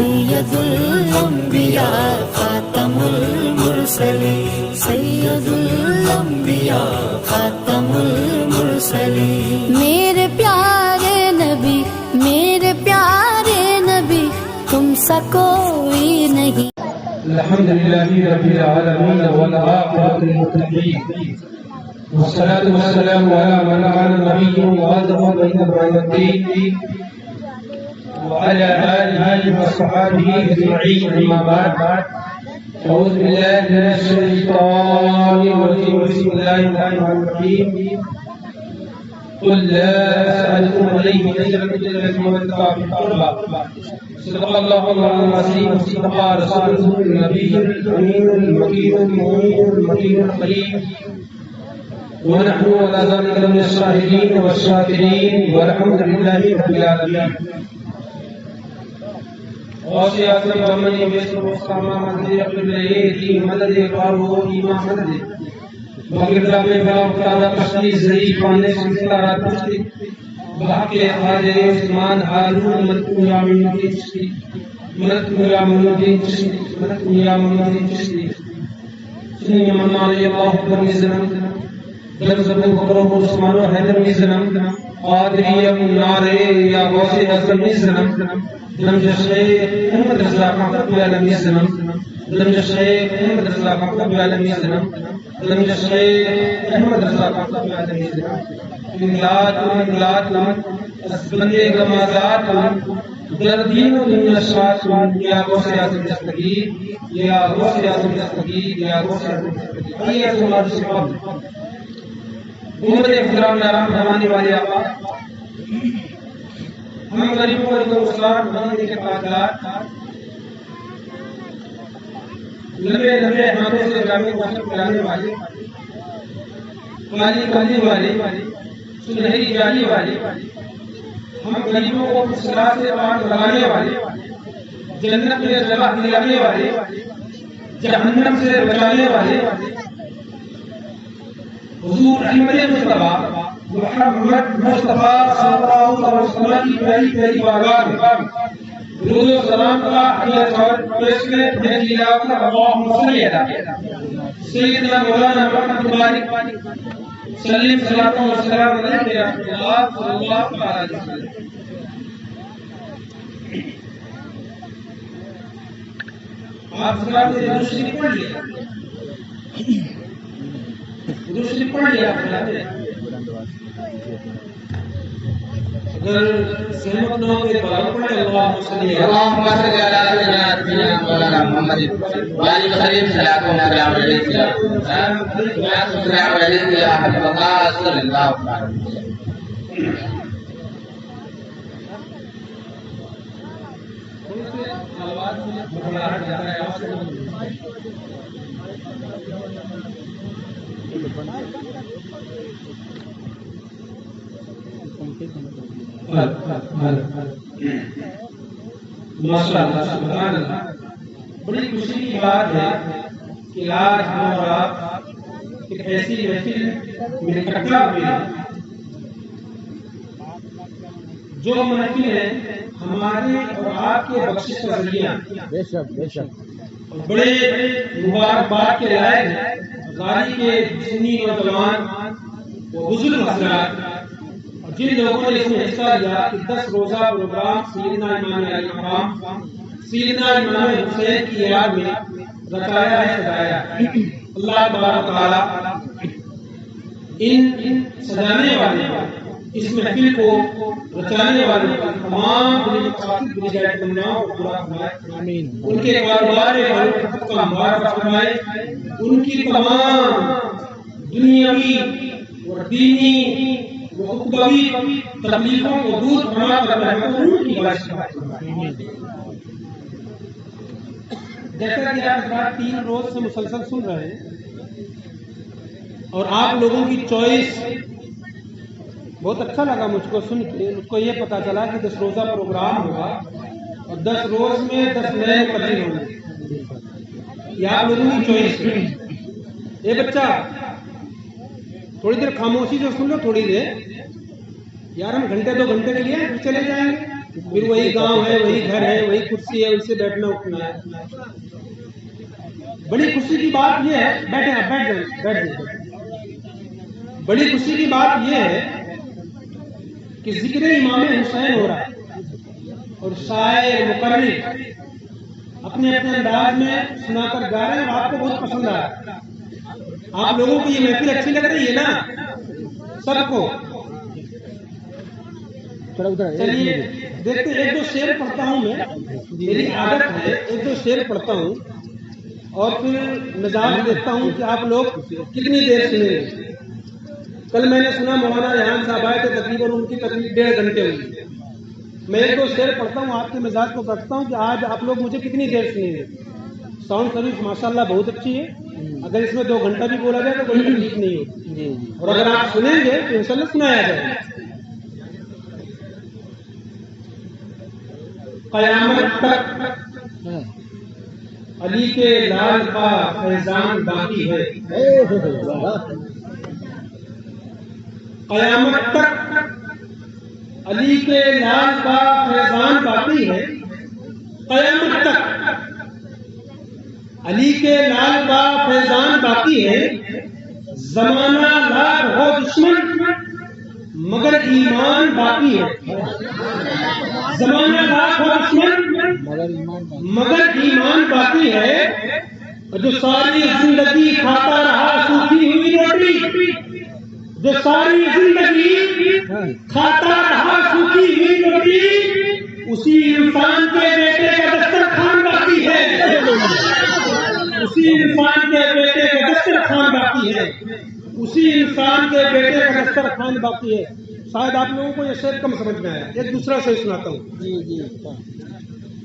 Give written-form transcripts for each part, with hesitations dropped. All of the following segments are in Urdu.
سید الانبیاء خاتم المرسلین سید الانبیاء خاتم المرسلین میرے پیارے نبی تم سا کوئی نہیں. الحمد لله رب العالمين والعاقبة للمتقين والصلاة والسلام على من كان نبيا وآدم بين الدين وعلى آله وصحبه أجمعين. أما بعد أعوذ بالله من الشيطان الرجيم. بسم الله الرحمن الرحيم. قل لا أسألكم عليه أجرا إلا الذي اتقى في القربى. صدق الله العظيم وصدق رسوله النبي الأمين المكين المؤمن المكين القريب ونحن على ذلك من الشاهدين والشاكرين والحمد لله رب العالمين. غوث اعظم ومن يسر وسامى مدد يقبل يدي مدد قارو ایمان مدد مغرب میں بلا تعالی قصدی زئی پانے سنتارا پشتی باقی حاضر عثمان ہارون مدنیا منودین چشتی مدنیا منودین چشتی مدنیا منودین چشتی سنی من علی اللہ اکبر نظام جب زبان بکروں کو عثمان و حیدر نظام قادری نارے یا غوث اعظم نظام درمج الشیخ احمد رضا خان عالم نظام درمج الشیخ احمد رضا خان عالم نظام درمج الشیخ احمد رضا خان عالم نظام انگلات بندے گمازات دردین و دنیا شاعت یا غوث اعظم دستگیر یا غوث اعظم دستگیر یا غوث اعظم دستگیر آئیے سمار سبب امت احترام نارام رحمانی والے آقا ہم غریبوں کو مسلمان بنانے کے پاکات لمبے ہاتھوں سے گرامین واسط پلانے والے کالی کالی والے سنہری جالی والے ہم غریبوں کو صراط سے پار لگانے والے جنت میں جگہ دلانے والے جہنم سے بچانے والے حضور احمد مصطفیٰ محمد مصطفیٰ صلی اللہ علیہ وسلم کی پیاری بارگاہ میں درود و سلام کا حیات اور پیش میں بھیج لیا اللہم صلی علی سیدنا مولانا محمد بارک سلیم صلاۃ و سلام علیہ یا رسول اللہ صلی اللہ علیہ وسلم. آپ سلام سے درود شریف پڑھ لیا درود شریف پڑھ لیا اگر سہمت نہ ہو تو بارک پڑھیں اللہم صلی علی سیدنا مولانا محمد وعلی کریم صلاۃ و سلام علیہ یا حبیب اللہ صلی اللہ علیہ وسلم. ماشاءاللہ سبحان اللہ. بڑی خوشی کی بات ہے کہ آج ہم اور آپ ایک ایسی محفل میں اکٹھا ہوئے ہیں جو محفل ہے ہمارے اور آپ کے بخشش کا ذریعہ اور بڑے مبارکباد کے لائق ہے. غازی کے سنی نوجوان و بزرگ حضرات اور جن لوگوں نے اس میں حصہ لیا کہ 10 روزہ پروگرام سیدنا امام علی مقام سیدنا امام حسین کی یاد میں رچایا ہے سجایا ہے. اللہ تبارک و تعالی ان سجانے والے اس محفل کو رچانے والے تمام بنیاد تمناؤں کو پورا فرمائے. ان کے کاروبار کا مبارک فرمائے. ان کی تمام دنیاوی اور دینی و اخروی تکلیفوں کو دور فرما کر رحمتوں کی بارش فرمائے. جیسا کہ آپ 3 روز سے مسلسل سن رہے ہیں اور آپ لوگوں کی چوائس بہت اچھا لگا مجھ کو سن کے. مجھ کو یہ پتا چلا کہ 10 روزہ پروگرام ہوگا اور 10 روز میں 10 نئے قدر ہوں گے. یہ آپ لوگوں کی چوائس ہے. اے بچہ تھوڑی دیر خاموشی سے سن لو, تھوڑی دیر یار, ہم گھنٹے 2 گھنٹے کے لیے چلے جائیں گے. پھر وہی گاؤں ہے، وہی گھر ہے، وہی کرسی ہے، اس سے بیٹھنا اٹھنا ہے۔ بڑی خوشی کی بات یہ ہے، بیٹھے آپ، بیٹھ جائیں۔ بڑی خوشی کی بات یہ ہے کہ ذکر امام حسین ہو رہا ہے اور شاعر مقرر اپنے اپنے انداز میں سنا کر گا رہے ہیں اور آپ کو بہت پسند آ رہا ہے۔ آپ لوگوں کو یہ محفل اچھی لگ رہی ہے نا سب کو؟ چلیے دیکھتے ہیں، ایک دو شعر پڑھتا ہوں میں، میری عادت ہے ایک دو شعر پڑھتا ہوں اور پھر مزاج دیکھتا ہوں کہ آپ لوگ کتنی دیر سنیں گے۔ کل میں نے سنا مولانا ریحان صاحب آئے تھے، تقریباً ان کی تقریب 1.5 گھنٹے ہوئی۔ میں ایک دو شعر پڑھتا ہوں، آپ کے مزاج کو رکھتا ہوں کہ آج آپ لوگ مجھے کتنی دیر سنیں گے۔ ساؤنڈ سروس ماشاءاللہ بہت اچھی ہے، اگر اس میں 2 گھنٹہ بھی بولا جائے تو کوئی تکلیف نہیں ہوگی، اور اگر آپ سنیں گے تو انشاءاللہ سنایا جائے گا۔ قیامت تک علی کے لال کا فیضان باقی ہے، قیامت تک علی کے لال کا فیضان باقی ہے، قیامت تک علی کے لال کا فیضان باقی ہے، زمانہ لاکھ ہو دشمن مگر ایمان باقی ہے، زمانہ لاکھ ہو دشمن مگر ایمان باقی ہے، اور جو ساری زندگی کھاتا رہا سوکھی ہوئی روٹی، جو ساری زندگی کھاتا رہا سوکھی ہوئی روٹی، اسی انسان کے بیٹے کا دسترخوان باقی ہے، اسی انسان کے بیٹے کا دسترخوان باقی ہے، اسی انسان کے بیٹے کا دسترخوان باقی ہے۔ شاید آپ لوگوں کو یہ شعر کم سمجھ میں آیا، ایک دوسرا شعر سناتا ہوں۔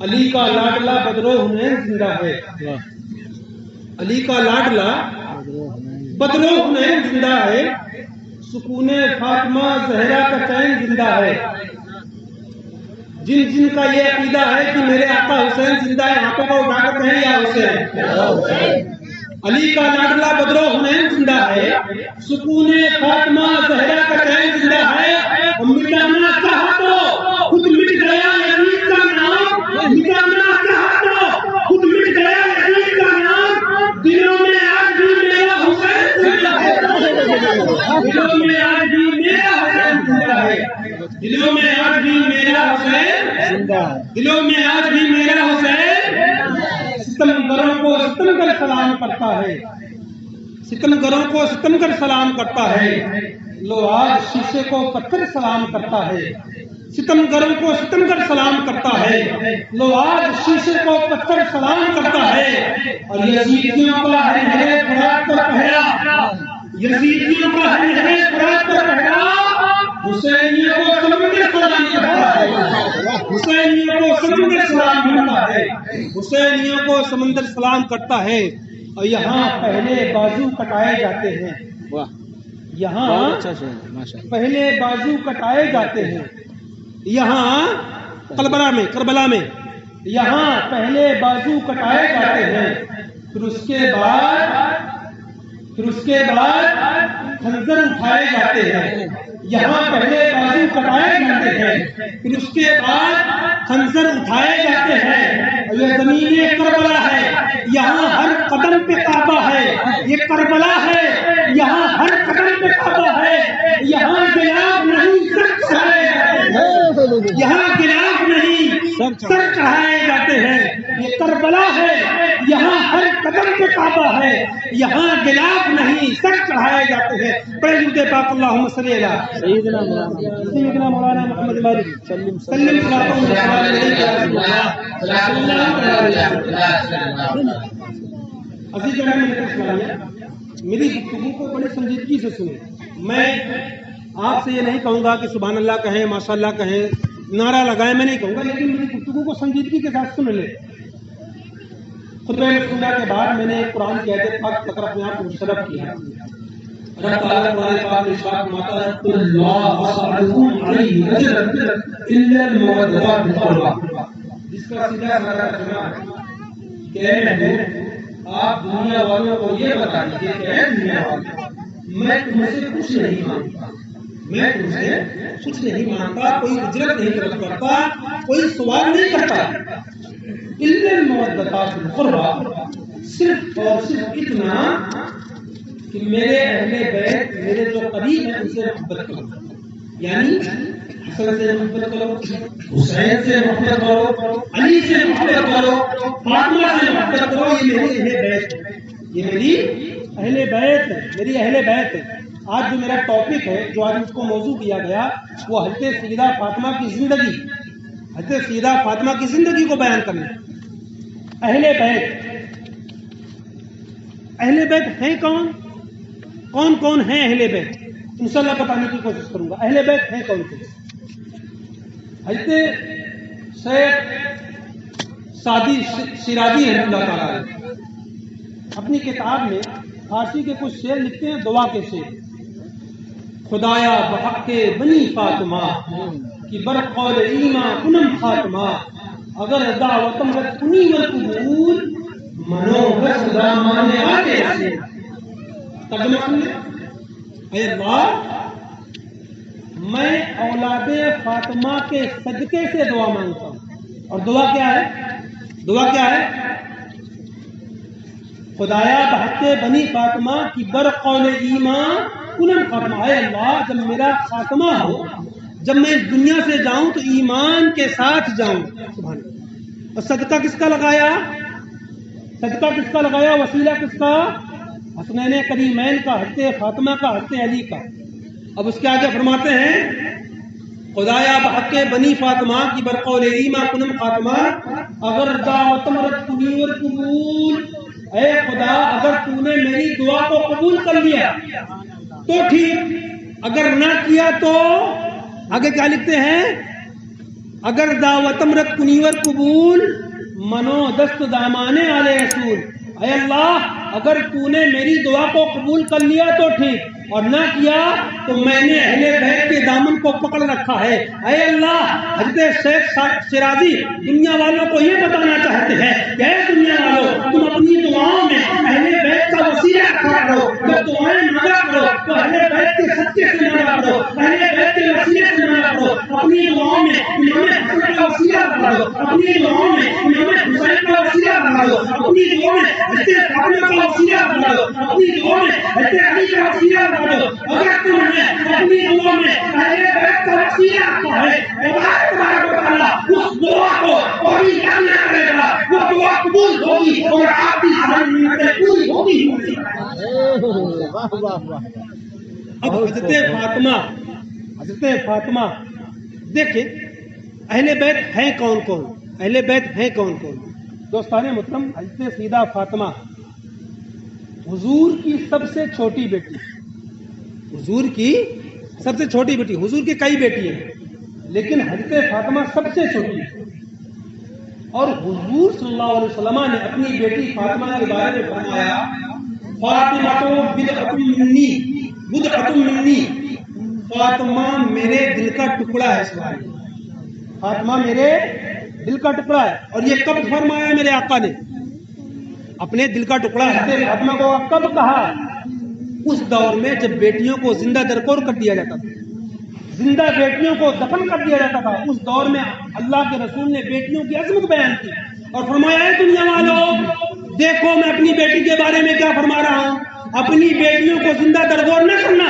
علی کا لاڈلا بدرو حنین زندہ ہے، علی کا لاڈلا بدرو حنین زندہ ہے، سکون فاطمہ زہرا کا چین زندہ ہے، جن جن کا یہ عقیدہ ہے کہ میرے آقا حسین زندہ ہے، ہاتھوں کو اٹھا کر کہیں یا حسین۔ علی کا لاڈلا بدرو حنین زندہ ہے، سکون فاطمہ زہرا کا چین زندہ ہے، مٹانا چاہا تو خود مٹ گیا یزید کا نام، مٹانا چاہا تو خود مٹ گیا یزید کا نام، دلوں میں آج بھی میرا حسین زندہ ہے، دلوں میں آج بھی میرا حسین زندہ ہے، دلوں میں آج بھی میرا حسین زندہ ہے، دلوں میں آج بھی میرا حسین۔ ستمگروں کو ستم کر سلام کرتا ہے، ستمگروں کو ستم کر سلام کرتا ہے، لو آج شیشے کو پتھر سلام کرتا ہے، ستمگروں کو ستم کر سلام کرتا ہے، لو آج شیشے کو پتھر سلام کرتا ہے، اور یزیدیوں کا ہے فرات پر پہرا، یزیدیوں کا ہے فرات پر پہرا، حسینیوں کو سمندر سلام کرتا ہے، حسینیوں کو سمندر سلام کرتا ہے، حسینیوں کو سمندر سلام کرتا ہے، اور یہاں پہلے بازو کٹائے جاتے ہیں، یہاں پہلے بازو کٹائے جاتے ہیں، یہاں کربلا میں یہاں پہلے بازو کٹائے جاتے ہیں، پھر اس کے بعد خنجر اٹھائے جاتے ہیں، یہاں پہلے بازو کٹائے جاتے ہیں، پھر اس کے بعد خنجر اٹھائے جاتے ہیں، اور یہ زمین کربلا ہے، یہاں ہر قدم پہ کعبہ ہے، یہ کربلا ہے، یہاں ہر قدم پہ کعبہ ہے، یہاں گلاف نہیں سر چڑھائے جاتے ہیں، یہاں گلاف نہیں سر چڑھائے جاتے ہیں، یہ کربلا ہے، یہاں ہر قدم پہ کعبہ ہے، یہاں گلاف نہیں سر چڑھائے جاتے ہیں۔ بڑے درود پاک اللہم صلی علی سیدنا مولانا محمد سلم میری گفتگو کو بڑی سنجیدگی سے سنیں۔ میں آپ سے یہ نہیں کہوں گا کہ سبحان اللہ کہیں، ماشاء اللہ کہیں، نعرہ لگائیں، میں نہیں کہوں گا، لیکن میری گفتگو کو سنجیدگی کے ساتھ سن لیں۔ خطبہ رسولہ کے بعد میں نے قرآن کی آیت پاک تک اپنے آپ کو مشرف کیا۔ رب تعالیٰ قرآن پاک میں ارشاد فرماتا ہے قل لا اسألکم علیہ اجرا الا المودۃ فی القربى، جس کا سیدھا سادہ ترجمہ ہے کہ اے محبوب آپ دنیا والوں کو یہ بتا دیجیے کہ اے دنیا والوں میں تم سے کچھ نہیں مانگتا، میں تم سے کچھ نہیں مانتا، کوئی اجرت نہیں طلب کرتا، کوئی سوال نہیں کرتا، الا المودۃ فی القربى، صرف اور صرف اتنا کہ میرے اہل بیت، میرے جو قریب ہیں ان سے محبت کرو، یعنی حسن سے محبت کرو، حسین سے محبت کرو، علی سے محبت کرو، فاطمہ سے محبت کرو، یہ میری اہل بیت ہے، یہ میری اہل بیت ہے، میری اہل بیت ہے۔ آج جو میرا ٹاپک ہے، جو آج اس کو موضوع کیا گیا، وہ حضرت سیدہ فاطمہ کی زندگی، حضرت سیدہ فاطمہ کی زندگی کو بیان کرنا۔ اہل بیت، اہل بیت ہیں کون؟ کون کون ہیں اہل بیت؟ انشاءاللہ بتانے کی کوشش کروں گا۔ اہل بیت ہیں کون کون؟ حضرت شیخ سعدی شیرازی رحمۃ اللہ تعالیٰ علیہ اپنی کتاب میں فارسی کے کچھ شعر لکھتے ہیں، دعا کے شعر۔ خدایا بحق بنی فاطمہ کی برقول ایماں کنم خاتمہ، اگر دعوتم رکنی والقبول منو بس دامان آتے سے۔ ترجمہ سن لیں۔ اے اللہ، میں اولاد فاطمہ کے صدقے سے دعا مانگتا ہوں، اور دعا کیا ہے؟ دعا کیا ہے؟ خدایا بحق بنی فاطمہ کی برقول ایماں کنم خاتمہ، اے اللہ جب میرا خاتمہ ہو، جب میں اس دنیا سے جاؤں تو ایمان کے ساتھ جاؤں۔ سبحان اللہ۔ اور صدقہ کس کا لگایا؟ صدقہ کس کا لگایا؟ وسیلہ کس کا؟ حسنین کریمین کا، حضرت فاطمہ کا، حضرت علی کا۔ اب اس کے آگے فرماتے ہیں خدایا بحق بنی فاطمہ کی برقول ایماں کنم خاتمہ، اگر دعوتم رکنی والقبول، اے خدا اگر تو نے میری دعا کو قبول کر لیا تو ٹھیک، اگر نہ کیا تو آگے کیا لکھتے ہیں؟ اگر دعوتم رکنی والقبول منو دست دامانے آلے رسول، اے اللہ اگر تو نے میری دعا کو قبول کر لیا تو ٹھیک، اور نہ کیا تو میں نے اہل بیت کے دامن کو پکڑ رکھا ہے۔ اے اللہ، حضرت شیخ شیرازی دنیا والوں کو یہ بتانا چاہتے ہیں کہ اے دنیا والوں، تم اپنی دعاؤں میں اہل بیت کا وسیلہ رکھا کرو، جب دعائیں مانگا کرو تو اہل بیت کے صدقے سے مانگا کرو، اہل بیت کے وسیلے سے مانگا کرو، اپنی دعاؤں میں امام حسن کا وسیلہ رکھا کرو، اپنی دعاؤں میں امام حسین کا وسیلہ رکھا کرو، اپنی دعاؤں میں حضرت فاطمہ کا وسیلہ رکھا کرو، اپنی دعاؤں میں حضرت علی کا وسیلہ رکھا کرو۔ اگر تم نے اپنی دعا میں اہل بیت کا وسیلہ رکھا ہے، اللہ تبارک و تعالیٰ اس دعا کو قبول کرے گا، وہ دعا قبول ہوگی اور آپ کی ساری نیتیں پوری ہوگی۔ اب حضرت فاطمہ دیکھیں اہل بیت ہیں کون کون، اہل بیت ہیں کون کون؟ دوستان محترم، حضرت سیدہ فاطمہ حضور کی سب سے چھوٹی بیٹی، حضور کی سب سے چھوٹی بیٹی، حضور کی کئی بیٹی ہیں لیکن حضرت فاطمہ سب سے چھوٹی ہے، اور حضور صلی اللہ علیہ وسلم نے اپنی بیٹی فاطمہ کے بارے میں فرمایا فاطمہ بدعۃ منی، بدعۃ منی، فاطمہ میرے دل کا ٹکڑا ہے۔ فاطمہ میرے دل کا ٹکڑا ہے، اور یہ کب فرمایا میرے آقا نے؟ اپنے دل کا ٹکڑا حضرت فاطمہ کو کب کہا؟ اس دور میں جب بیٹیوں کو زندہ درکور کر دیا جاتا تھا، زندہ بیٹیوں کو دفن کر دیا جاتا تھا، اس دور میں اللہ کے رسول نے بیٹیوں کی عظمت بیان کی اور فرمایا ہے دنیا والوں دیکھو میں اپنی بیٹی کے بارے میں کیا فرما رہا ہوں، اپنی بیٹیوں کو زندہ درگور نہ کرنا،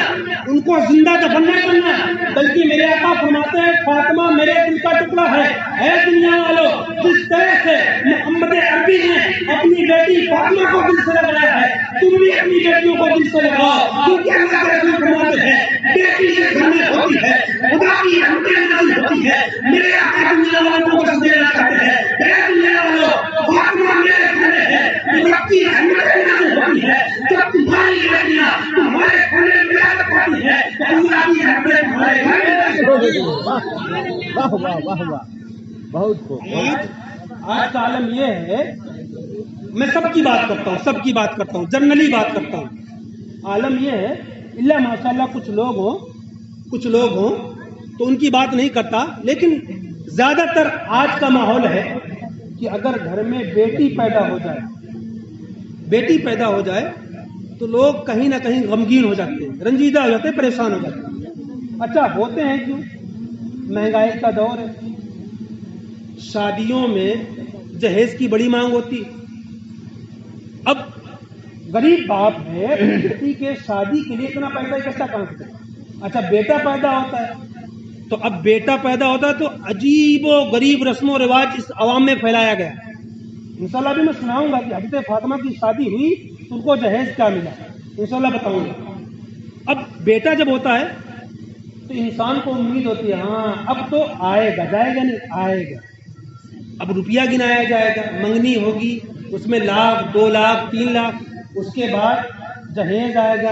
ان کو زندہ دفن نہ کرنا، بلکہ میرے آقا فرماتے ہیں فاطمہ میرے دل کا ٹکڑا ہے۔ اے دنیا والوں، جس طرح سے محمد عربی نے اپنی بیٹی فاطمہ کو دل سے لگایا ہے، تم بھی اپنی بیٹیوں کو دل سے لگاؤ، کیونکہ اللہ کے رسول فرماتے ہیں بیٹی سے گھر میں ہوتی ہے خدا کی رحمت نازل ہوتی ہے۔ میرے آقا دنیا والوں کو بس دینا چاہتے ہیں، اے دنیا والوں فاطمہ میرے گھر میں ہے، رب کی رحمت نازل ہوتی ہے، جب تمہاری بیٹیاں تمہارے گھر میں ولادت ہوتی ہے تو اللہ کی رحمت تمہارے گھر میں نازل ہوتی ہے۔ واہ واہ واہ واہ، بہت خوب۔ آج کا عالم یہ ہے، میں سب کی بات کرتا ہوں، سب کی بات کرتا ہوں، جنرلی بات کرتا ہوں، عالم یہ ہے اللہ ماشاءاللہ کچھ لوگ ہوں تو ان کی بات نہیں کرتا، لیکن زیادہ تر آج کا ماحول ہے کہ اگر گھر میں بیٹی پیدا ہو جائے تو لوگ کہیں نہ کہیں غمگین ہو جاتے ہیں، رنجیدہ ہو جاتے ہیں، پریشان ہو جاتے ہیں۔ اچھا ہوتے ہیں کیوں؟ مہنگائی کا دور ہے، شادیوں میں جہیز کی بڑی مانگ ہوتی، اب غریب باپ ہے بیٹی کے شادی کے لیے اتنا پیسہ اکٹھا کہاں سے کرے؟ اچھا بیٹا پیدا ہوتا ہے، تو اب بیٹا پیدا ہوتا ہے تو عجیب و غریب رسم و رواج اس عوام میں پھیلایا گیا۔ انشاءاللہ بھی میں سناؤں گا کہ حضرت فاطمہ کی شادی ہوئی تو ان کو جہیز کیا ملا، انشاءاللہ بتاؤں گا۔ اب بیٹا جب ہوتا ہے تو انسان کو امید ہوتی ہے ہاں اب تو آئے گا، جائے گا نہیں آئے گا، اب روپیہ گنایا جائے گا، منگنی ہوگی، اس میں 1 لاکھ 2 لاکھ 3 لاکھ، اس کے بعد جہیز آئے گا،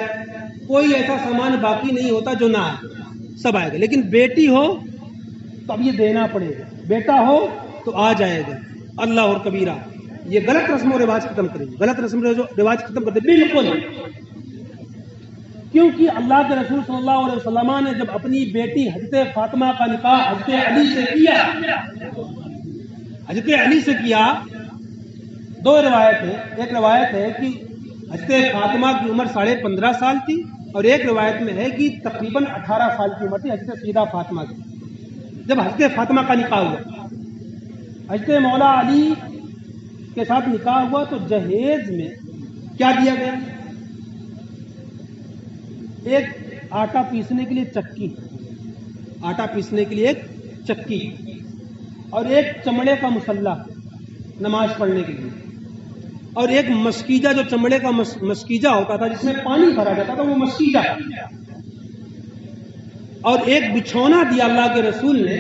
کوئی ایسا سامان باقی نہیں ہوتا جو نہ آئے، سب آئے گا۔ لیکن بیٹی ہو تو اب یہ دینا پڑے گا، بیٹا ہو تو آ جائے گا، اللہ اور کبیرہ۔ یہ غلط رسم و رواج ختم کریں گے، غلط رسم و رواج ختم کر دیں، بالکل، کیونکہ اللہ کے رسول صلی اللہ علیہ وسلم نے جب اپنی بیٹی حضرت فاطمہ کا نکاح حضرت علی سے کیا، حضرت علی سے کیا، 2 روایت ہے، ایک روایت ہے کہ حضرت فاطمہ کی عمر 15.5 سال تھی، اور ایک روایت میں ہے کہ تقریباً 18 سال کی عمر تھی حضرت سیدہ فاطمہ کی جب حضرت فاطمہ کا نکاح ہوا۔ حضرت مولا علی کے ساتھ نکاح ہوا تو جہیز میں کیا دیا گیا؟ ایک آٹا پیسنے کے لیے چکی، آٹا پیسنے کے لیے ایک چکی، اور ایک چمڑے کا مسلح نماز پڑھنے کے لیے، اور ایک مسکیجہ جو چمڑے کا مسکیجہ ہوتا تھا جس میں پانی بھرا جاتا تھا وہ مسکیجہ، اور ایک بچھونا دیا اللہ کے رسول نے۔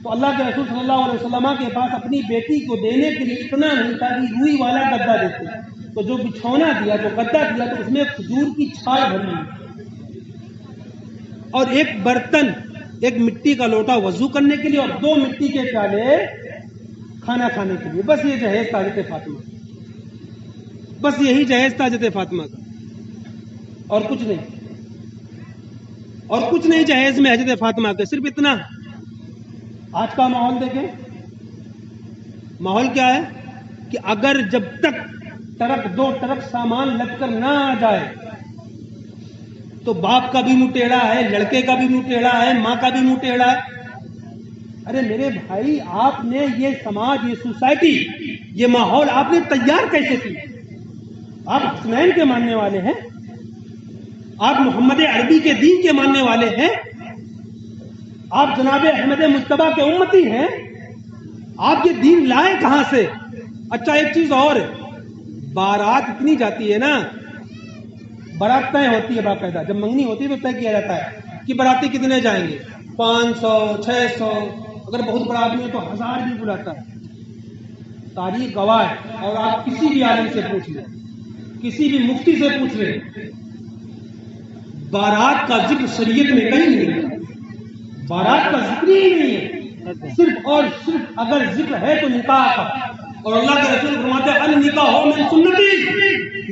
تو اللہ کے رسول صلی اللہ علیہ وسلم کے پاس اپنی بیٹی کو دینے کے لیے اتنا نہیں تھا کہ روئی والا گدا دیتے، تو جو بچھونا دیا، جو گدا دیا، تو اس میں کھجور کی چھال بھری، اور ایک برتن، ایک مٹی کا لوٹا وضو کرنے کے لیے، اور 2 مٹی کے پیالے کھانا کھانے کے لیے۔ بس یہ جہیز تھا حضرت فاطمہ، بس یہی جہیز تھا حضرت فاطمہ کا، اور کچھ نہیں، اور کچھ نہیں جہیز میں حضرت فاطمہ کے، صرف اتنا۔ آج کا ماحول دیکھیں، ماحول کیا ہے کہ اگر جب تک دو ٹرک سامان لگ کر نہ آ جائے تو باپ کا بھی منہ ٹیڑھا ہے، لڑکے کا بھی منہ ٹیڑھا ہے، ماں کا بھی منہ ٹیڑھا ہے۔ ارے میرے بھائی، آپ نے یہ سماج، یہ سوسائٹی، یہ ماحول آپ نے تیار کیسے کی؟ آپ حسنین کے ماننے والے ہیں، آپ محمد عربی کے دین کے ماننے والے ہیں، آپ جناب احمد مجتبیٰ کے امتی ہیں، آپ یہ دین لائے کہاں سے؟ اچھا ایک چیز اور، بارات اتنی جاتی ہے نا، بارات طے ہوتی ہے باقاعدہ، جب منگنی ہوتی ہے تو طے کیا جاتا ہے کہ باراتی کتنے جائیں گے، 500 600، اگر بہت بڑا آدمی ہے تو 1000 بھی بلاتا ہے، تاریخ گواہ ہے۔ اور آپ کسی بھی عالم سے پوچھ لیں، کسی بھی مفتی سے پوچھ لیں، بارات کا ذکر شریعت میں کہیں نہیں ہے، بارات کا ذکر ہی نہیں ہے، صرف اور صرف اگر ذکر ہے تو نکاح کا، اور اللہ کے رسول فرماتے ہیں النکاح من سنتی،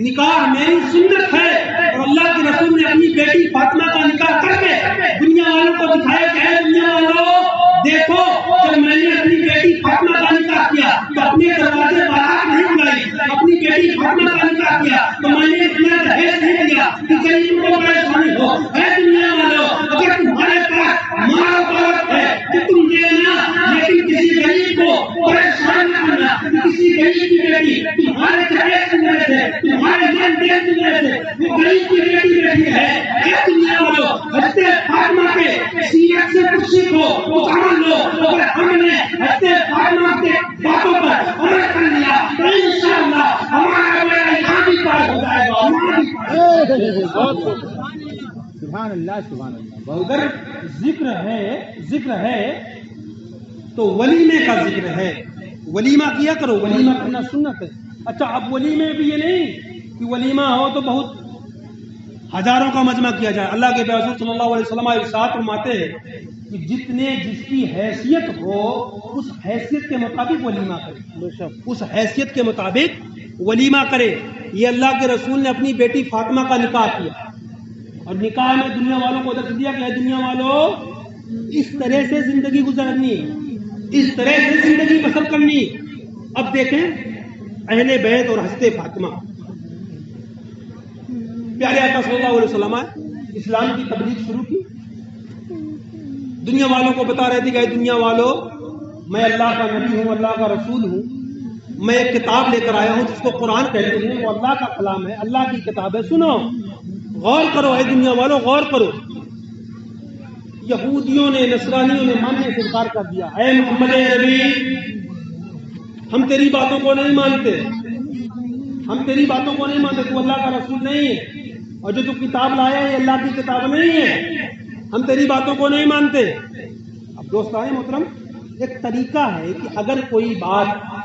نکاح میری سنت ہے، اور اللہ کے رسول نے اپنی بیٹی فاطمہ کا نکاح کر کے دنیا والوں کو دکھایا کہ اے دنیا والوں دیکھو، جب میں نے اپنی بیٹی فاطمہ کا نکاح کیا تو اپنے دروازے بارات نہیں بلائی، اپنی بیٹی فاطمہ کا نکاح کیا تو میں نے اتنا دہیج نہیں دیا کہ غریبوں کو پریشانی ہو۔ اے دنیا والوں، اگر تمہارے پاس مال و دولت ہے تو تم دینا، لیکن کسی غریب کو پریشان نہ کرنا، کسی غریب کی بیٹی تمہارے جہیز کی وجہ سے، تمہارے لین دین کی وجہ سے وہ غریب کی بیٹی بیٹی ہے۔ اے دنیا والوں، حضرت فاطمہ کے سیرت سے کچھ سیکھو، کچھ عمل لو۔ اگر ہم نے حضرت فاطمہ کے باتوں پر عمل کر لیا تو انشاءاللہ ہمارا بیڑا یہاں بھی پار ہو جائے گا۔ سبحان اللہ سبحان اللہ۔ اگر ذکر ہے تو ولیمے کا ذکر ہے، ولیمہ کیا کرو، ولیمہ کرنا سنت ہے۔ اچھا اب ولیمے میں بھی یہ نہیں کہ ولیمہ ہو تو بہت ہزاروں کا مجمع کیا جائے۔ اللہ کے رسول صلی اللہ علیہ وسلم ارشاد فرماتے ہیں کہ جتنے جس کی حیثیت ہو اس حیثیت کے مطابق ولیمہ کرے، اس حیثیت کے مطابق ولیمہ کرے۔ یہ اللہ کے رسول نے اپنی بیٹی فاطمہ کا نکاح کیا، اور نکاح میں دنیا والوں کو درس دیا کہ اے دنیا والوں اس طرح سے زندگی گزارنی، اس طرح سے زندگی بسر کرنی۔ اب دیکھیں اہل بیت اور حضرت فاطمہ، پیارے آقا صلی اللہ علیہ وسلم اسلام کی تبلیغ شروع کی. دنیا والوں کو بتا رہے تھے کہ اے دنیا والوں، میں اللہ کا نبی ہوں، اللہ کا رسول ہوں، میں ایک کتاب لے کر آیا ہوں جس کو قرآن کہتے ہیں، وہ اللہ کا کلام ہے، اللہ کی کتاب ہے، سنو، غور کرو اے دنیا والوں، غور کرو. یہودیوں نے، نصرانیوں نے ماننے سے انکار کر دیا. اے محمد نبی، ہم تیری باتوں کو نہیں مانتے، ہم تیری باتوں کو نہیں مانتے، تو اللہ کا رسول نہیں ہے، اور جو تو کتاب لایا ہے یہ اللہ کی کتاب نہیں ہے، ہم تیری باتوں کو نہیں مانتے. اب دوستان محترم، ایک طریقہ ہے کہ اگر کوئی بات